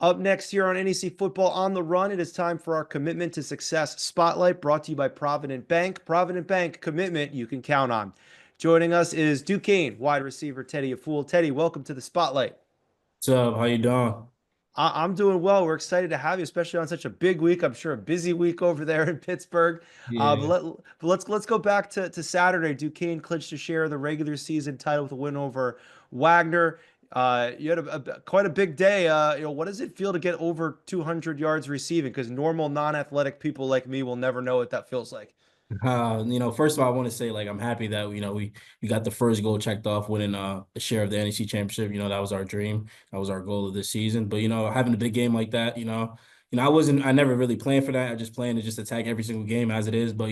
Up next here on NEC Football on the Run, it is time for our Commitment to Success Spotlight brought to you by Provident Bank. Provident Bank, commitment you can count on. Joining us is Duquesne wide receiver Tedy Afful. Tedy, welcome to the Spotlight. What's up? How you doing? I'm doing well. We're excited to have you, especially on such a big week. I'm sure a busy week over there in Pittsburgh. Uh, but, Yeah. let, but let's go back to Saturday. Duquesne clinched to share the regular season title with a win over Wagner. You had quite a big day. What does it feel to get over 200 yards receiving? Because normal non-athletic people like me will never know what that feels like. First of all, I want to say like I'm happy that we got the first goal checked off, winning a share of the NEC championship. That was our dream. That was our goal of this season. But having a big game like that, I never really planned for that. I just planned to just attack every single game as it is. But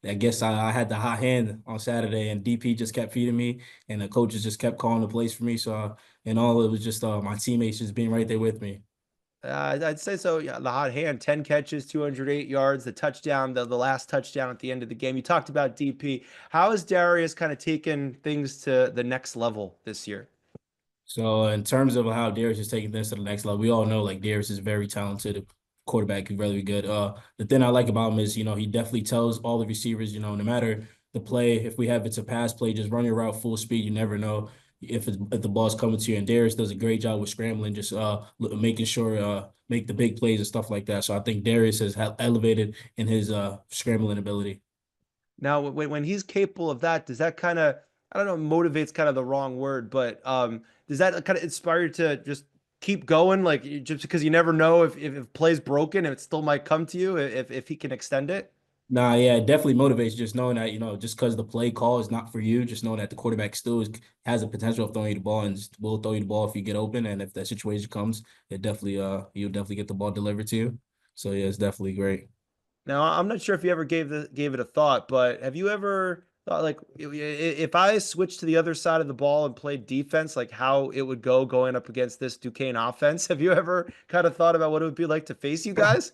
I guess I had the hot hand on Saturday, and DP just kept feeding me, and the coaches just kept calling the plays for me. So and all it was just my teammates just being right there with me. I'd say so. Yeah, the hot hand, 10 catches, 208 yards, the touchdown, the last touchdown at the end of the game. You talked about DP. How has Darius kind of taken things to the next level this year? So in terms of how Darius is taking this to the next level, we all know like Darius is very talented quarterback, he's really good. The thing I like about him is, he definitely tells all the receivers, no matter the play, if it's a pass play, just run your route full speed. You never know if the ball's coming to you. And Darius does a great job with scrambling, just making sure make the big plays and stuff like that. So I think Darius has elevated in his scrambling ability. Now, when he's capable of that, does that kind of, I don't know, motivate's kind of the wrong word, but does that kind of inspire you to just keep going? Like just because you never know if play's broken, it still might come to you if he can extend it. Nah, yeah, it definitely motivates just knowing that, just because the play call is not for you, just knowing that the quarterback still has the potential of throwing you the ball and will throw you the ball if you get open. And if that situation comes, you'll definitely get the ball delivered to you. So yeah, it's definitely great. Now, I'm not sure if you ever gave it a thought, but have you ever thought like if I switched to the other side of the ball and played defense, like how it would go going up against this Duquesne offense? Have you ever kind of thought about what it would be like to face you guys?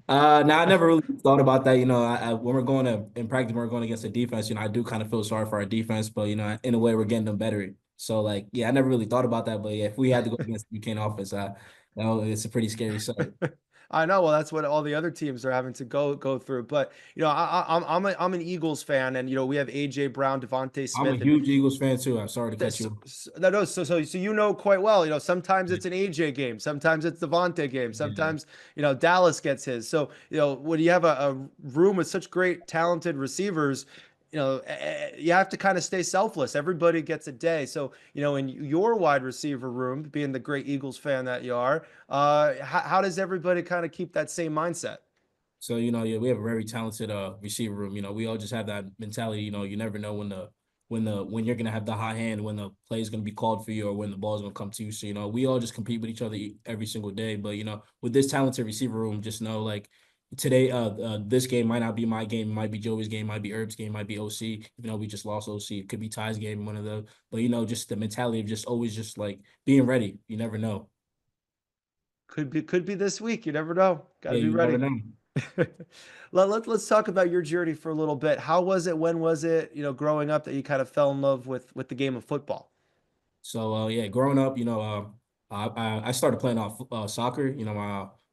Now I never really thought about that. When we're going to in practice, when we're going against the defense, I do kind of feel sorry for our defense, but in a way, we're getting them better. So like, yeah, I never really thought about that, but yeah, if we had to go against the Duquesne offense, it's a pretty scary sight. I know. Well, that's what all the other teams are having to go through. But I'm an Eagles fan, and we have AJ Brown, Devontae I'm a Smith, and huge Eagles fan too. I'm sorry to cut this. you off. No, so you know quite well. Sometimes Yeah, it's an AJ game, sometimes it's Devontae game, yeah. sometimes Dallas gets his. So when you have a room with such great talented receivers, you have to kind of stay selfless. Everybody gets a day. So in your wide receiver room, being the great Eagles fan that you are, how does everybody kind of keep that same mindset? So, yeah, we have a very talented receiver room. We all just have that mentality, you never know when you're gonna have the hot hand, when the play is gonna be called for you or when the ball's gonna come to you. So, we all just compete with each other every single day. But, with this talented receiver room, just know like today, this game might not be my game, it might be Joey's game, might be Herb's game, might be OC. We just lost OC. It could be Ty's game, one of the, but just the mentality of just always just like being ready. You never know. Could be this week. You never know. Got to Yeah, be you never ready. know. Let's talk about your journey for a little bit. How was it? When was it, growing up that you kind of fell in love with the game of football? So yeah, growing up, I started playing off soccer.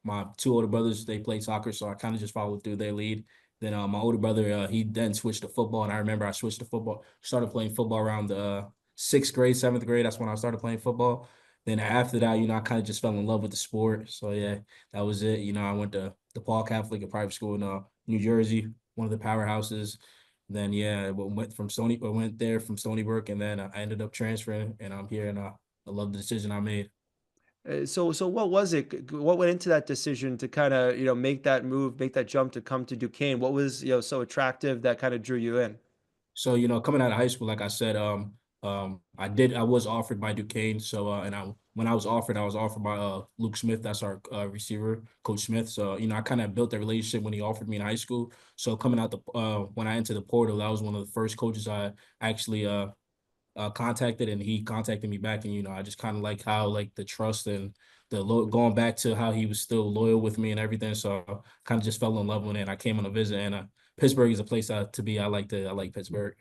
My two older brothers, they played soccer, so I kind of just followed through their lead. Then my older brother, he then switched to football, and I remember I switched to football. Started playing football around sixth grade, seventh grade. That's when I started playing football. Then after that, I kind of just fell in love with the sport. So yeah, that was it. I went to the Paul Catholic, a private school in New Jersey, one of the powerhouses. Then yeah, I went there from Stony Brook, and then I ended up transferring, and I'm here, and I love the decision I made. So what was it? What went into that decision to kind of, make that move, make that jump to come to Duquesne? What was, so attractive that kind of drew you in? So, coming out of high school, like I said, I was offered by Duquesne. So, when I was offered by Luke Smith. That's our receiver, Coach Smith. So, I kind of built a relationship when he offered me in high school. So, coming out when I entered the portal, that was one of the first coaches I actually contacted, and he contacted me back. And I just kind of like how like the trust and going back to how he was still loyal with me and everything. So, kind of just fell in love with it. And I came on a visit, and Pittsburgh is a place to be. I like Pittsburgh.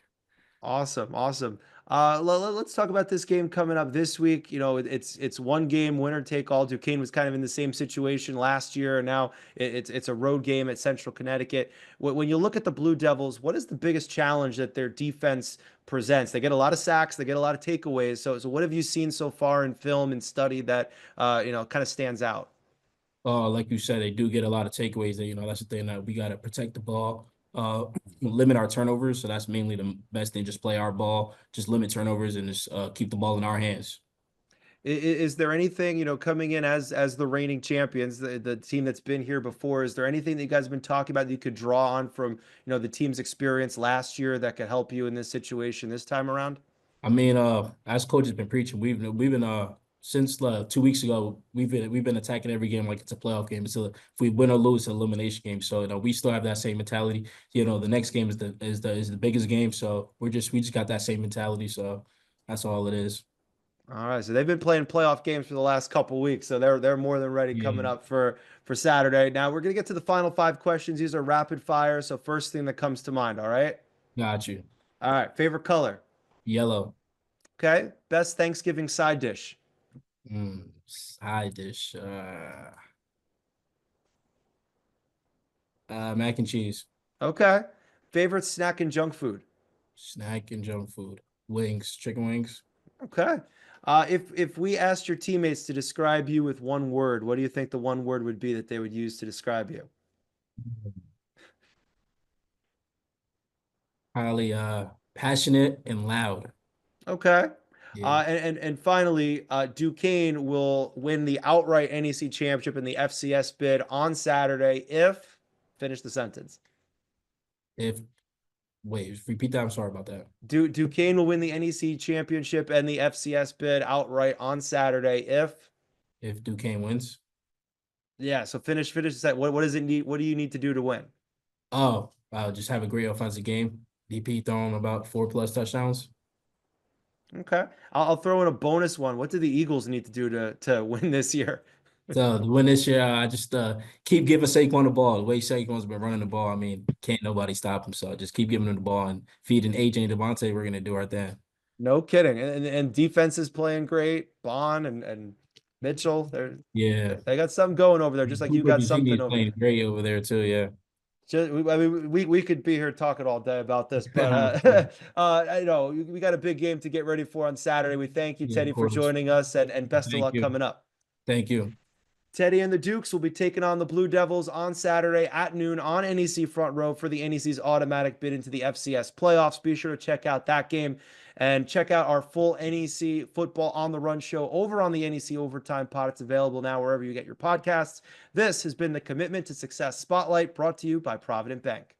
Awesome, awesome. Let's talk about this game coming up this week. You know, it's one game, winner take all. Duquesne was kind of in the same situation last year, and now it's a road game at Central Connecticut. When you look at the Blue Devils, what is the biggest challenge that their defense presents? They get a lot of sacks, they get a lot of takeaways. So what have you seen so far in film and study that kind of stands out? Like you said, they do get a lot of takeaways. That that's the thing that we got to protect the ball, limit our turnovers. So that's mainly the best thing. Just play our ball, just limit turnovers, and just keep the ball in our hands. Is there anything, coming in as the reigning champions, the team that's been here before, is there anything that you guys have been talking about that you could draw on from, the team's experience last year that could help you in this situation this time around? I mean, as coach has been preaching, we've been since 2 weeks ago, we've been attacking every game like it's a playoff game. So if we win or lose, it's an elimination game. So we still have that same mentality. The next game is the biggest game. So we just got that same mentality. So that's all it is. All right, so they've been playing playoff games for the last couple weeks, so they're more than ready coming Yeah, up for Saturday. Now we're gonna get to the final five questions. These are rapid fire, so first thing that comes to mind. All right. got you. All right. Favorite color. Yellow. Okay. Best Thanksgiving side dish. Side dish. Mac and cheese. Okay. Favorite snack and junk food. Snack and junk food. Wings. Chicken wings. Okay. If we asked your teammates to describe you with one word, what do you think the one word would be that they would use to describe you? Highly passionate and loud. Okay. Yeah. And finally, Duquesne will win the outright NEC championship in the FCS bid on Saturday if, finish the sentence. If Wait, repeat that. I'm sorry about that. Duquesne will win the NEC championship and the FCS bid outright on Saturday if, If Duquesne wins. yeah. So finish the set. What does it need? What do you need to do to win? Oh, just have a great offensive game. DP throwing about 4+ touchdowns. Okay. I'll throw in a bonus one. What do the Eagles need to do to win this year? So to win this year, I just keep giving Saquon the ball. The way Saquon's been running the ball, I mean, can't nobody stop him. So just keep giving him the ball and feeding AJ and Devontae. We're gonna do our thing. No kidding. And defense is playing great. Bond and Mitchell, Yeah. they got something going over there, just like you Cooper got Virginia something is over playing there. great over there too. Yeah. I mean, we could be here talking all day about this, but Of course. I know we got a big game to get ready for on Saturday. We thank you, Yeah, of Teddy, for course. joining us, and best of Thank luck you. coming up. Thank you. Teddy and the Dukes will be taking on the Blue Devils on Saturday at noon on NEC Front Row for the NEC's automatic bid into the FCS playoffs. Be sure to check out that game and check out our full NEC Football on the Run show over on the NEC Overtime Pod. It's available now wherever you get your podcasts. This has been the Commitment to Success Spotlight brought to you by Provident Bank.